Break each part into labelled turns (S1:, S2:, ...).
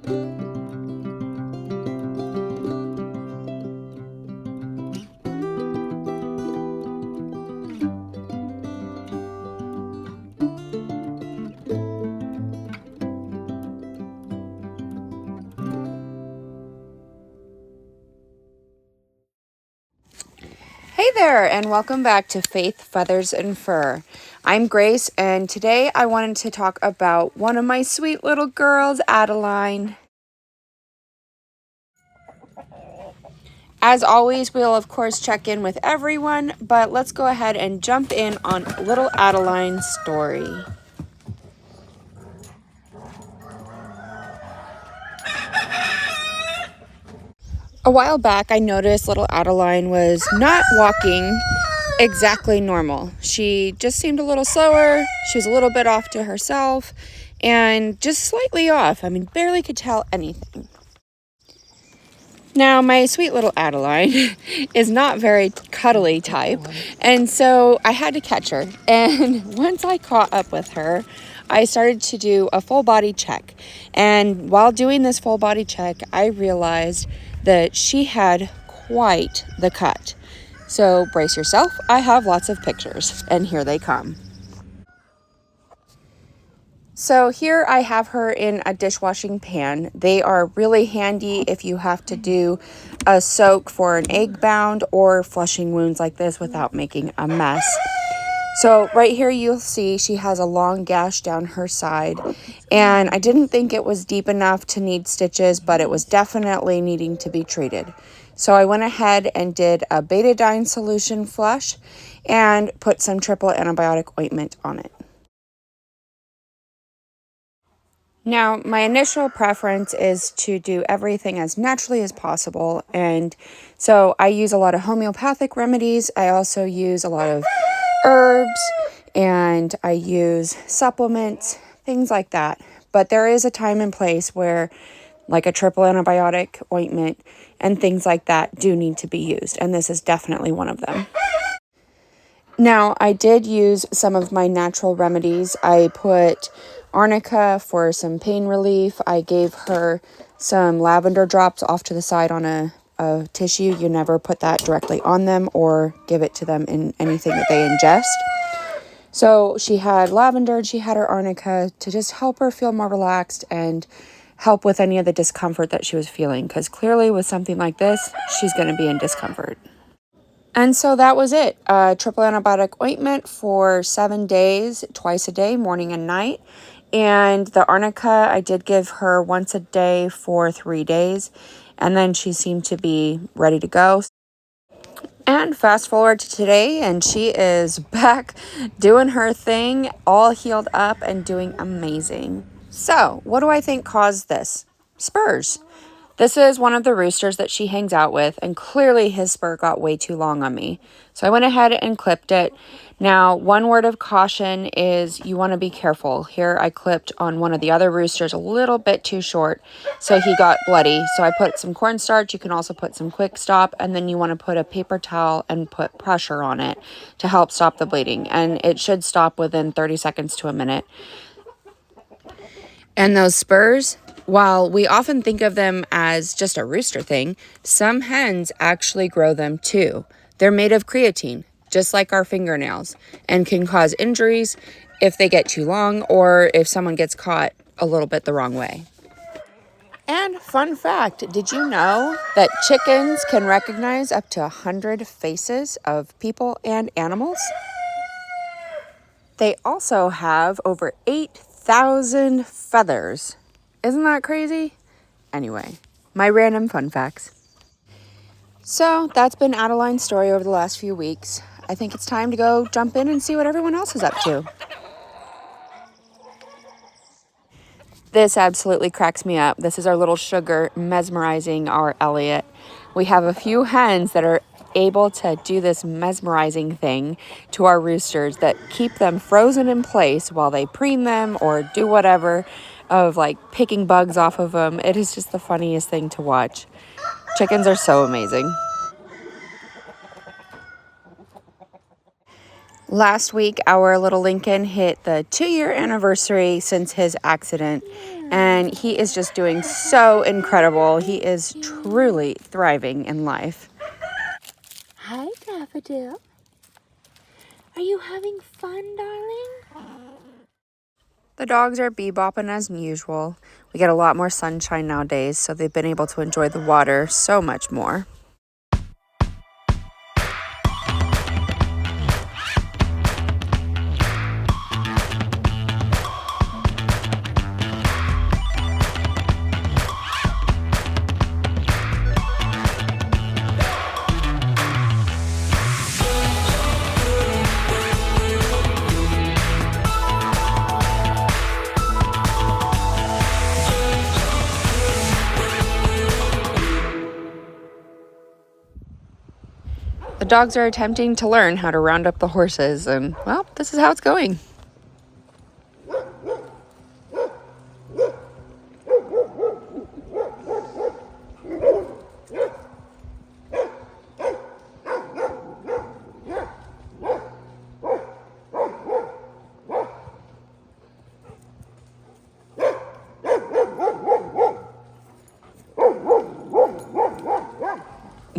S1: Hey there, and welcome back to Faith, Feathers, and Fur. I'm Grace, and today I wanted to talk about one of my sweet little girls, Adeline. As always, we'll of course check in with everyone, but let's go ahead and jump in on little Adeline's story. A while back, I noticed little Adeline was not walking exactly normal. She just seemed a little slower. She was a little bit off to herself and just slightly off. I mean, barely could tell anything. Now, my sweet little Adeline is not very cuddly type, and so I had to catch her. And once I caught up with her, I started to do a full body check. And while doing this full body check, I realized that she had quite the cut. So brace yourself, I have lots of pictures, and here they come. So here I have her in a dishwashing pan. They are really handy if you have to do a soak for an egg bound or flushing wounds like this without making a mess. So right here you'll see she has a long gash down her side, and I didn't think it was deep enough to need stitches, but it was definitely needing to be treated. So I went ahead and did a betadine solution flush and put some triple antibiotic ointment on it. Now, my initial preference is to do everything as naturally as possible, and so I use a lot of homeopathic remedies. I also use a lot of herbs, and I use supplements, things like that. But there is a time and place where, like a triple antibiotic ointment and things like that do need to be used, and this is definitely one of them. Now, I did use some of my natural remedies. I put arnica for some pain relief. I gave her some lavender drops off to the side on a tissue. You never put that directly on them or give it to them in anything that they ingest. So she had lavender and she had her arnica to just help her feel more relaxed and help with any of the discomfort that she was feeling, because clearly with something like this, she's going to be in discomfort. And so that was it. Triple antibiotic ointment for 7 days, twice a day, morning and night. And the arnica, I did give her once a day for 3 days. And then she seemed to be ready to go. And fast forward to today, and she is back doing her thing, all healed up and doing amazing. So, what do I think caused this? Spurs. This is one of the roosters that she hangs out with, and clearly his spur got way too long on me. So I went ahead and clipped it. Now, one word of caution is you want to be careful. Here I clipped on one of the other roosters a little bit too short, so he got bloody. So I put some cornstarch. You can also put some quick stop, and then you want to put a paper towel and put pressure on it to help stop the bleeding. And it should stop within 30 seconds to a minute. And those spurs, while we often think of them as just a rooster thing, some hens actually grow them too. They're made of creatine, just like our fingernails, and can cause injuries if they get too long or if someone gets caught a little bit the wrong way. And fun fact, did you know that chickens can recognize up to 100 faces of people and animals? They also have over 8,000 feathers. Isn't that crazy? Anyway, my random fun facts. So that's been Adeline's story over the last few weeks. I think it's time to go jump in and see what everyone else is up to. This absolutely cracks me up. This is our little sugar mesmerizing our Elliot. We have a few hens that are able to do this mesmerizing thing to our roosters that keep them frozen in place while they preen them or do whatever of like picking bugs off of them. It is just the funniest thing to watch. Chickens are so amazing. Last week, our little Lincoln hit the 2-year anniversary since his accident. and he is just doing so incredible. He is truly thriving in life. Hi, Daffodil. Are you having fun, darling? The dogs are bebopping as usual. We get a lot more sunshine nowadays, so they've been able to enjoy the water so much more. The dogs are attempting to learn how to round up the horses, and, well, this is how it's going.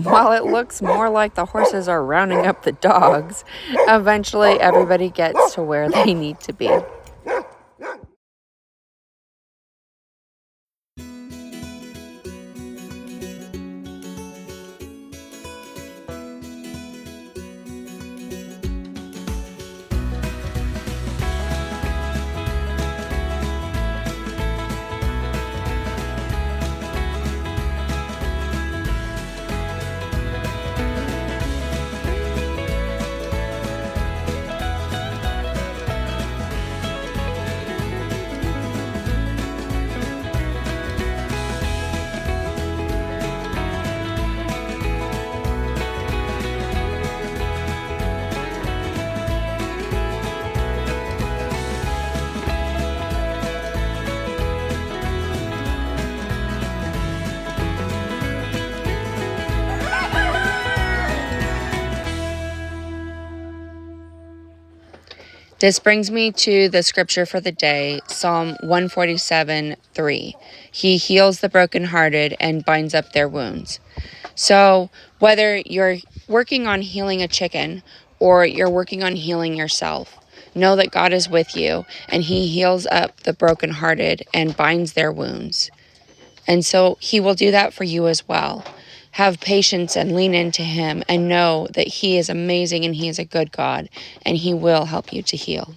S1: While it looks more like the horses are rounding up the dogs, eventually everybody gets to where they need to be. This brings me to the scripture for the day, Psalm 147:3. He heals the brokenhearted and binds up their wounds. So whether you're working on healing a chicken or you're working on healing yourself, know that God is with you and he heals up the brokenhearted and binds their wounds. And so he will do that for you as well. Have patience and lean into him and know that he is amazing and he is a good God and he will help you to heal.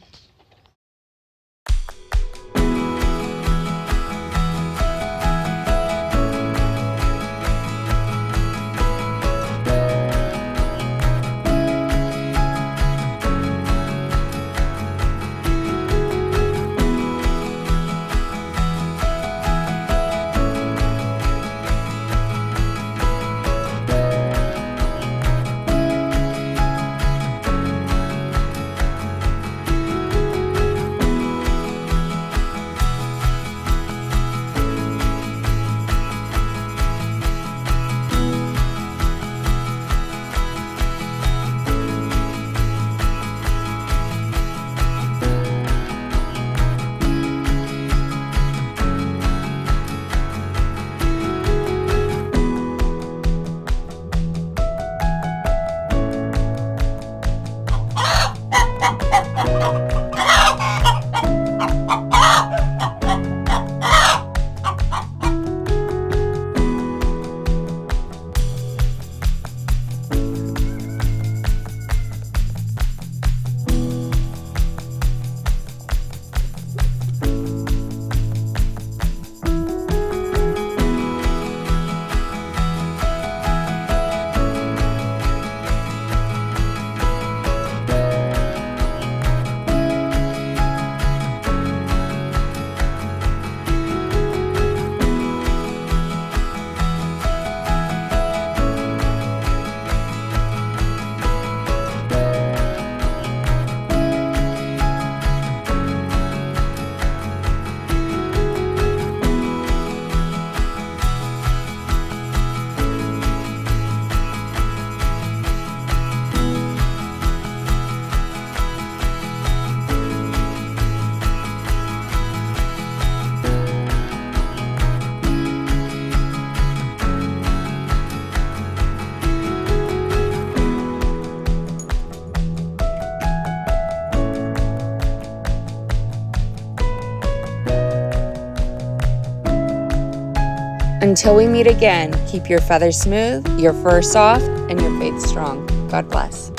S1: Until we meet again, keep your feathers smooth, your fur soft, and your faith strong. God bless.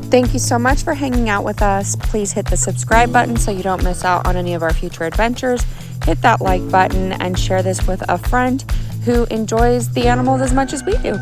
S1: Thank you so much for hanging out with us. Please hit the subscribe button so you don't miss out on any of our future adventures. Hit that like button and share this with a friend who enjoys the animals as much as we do.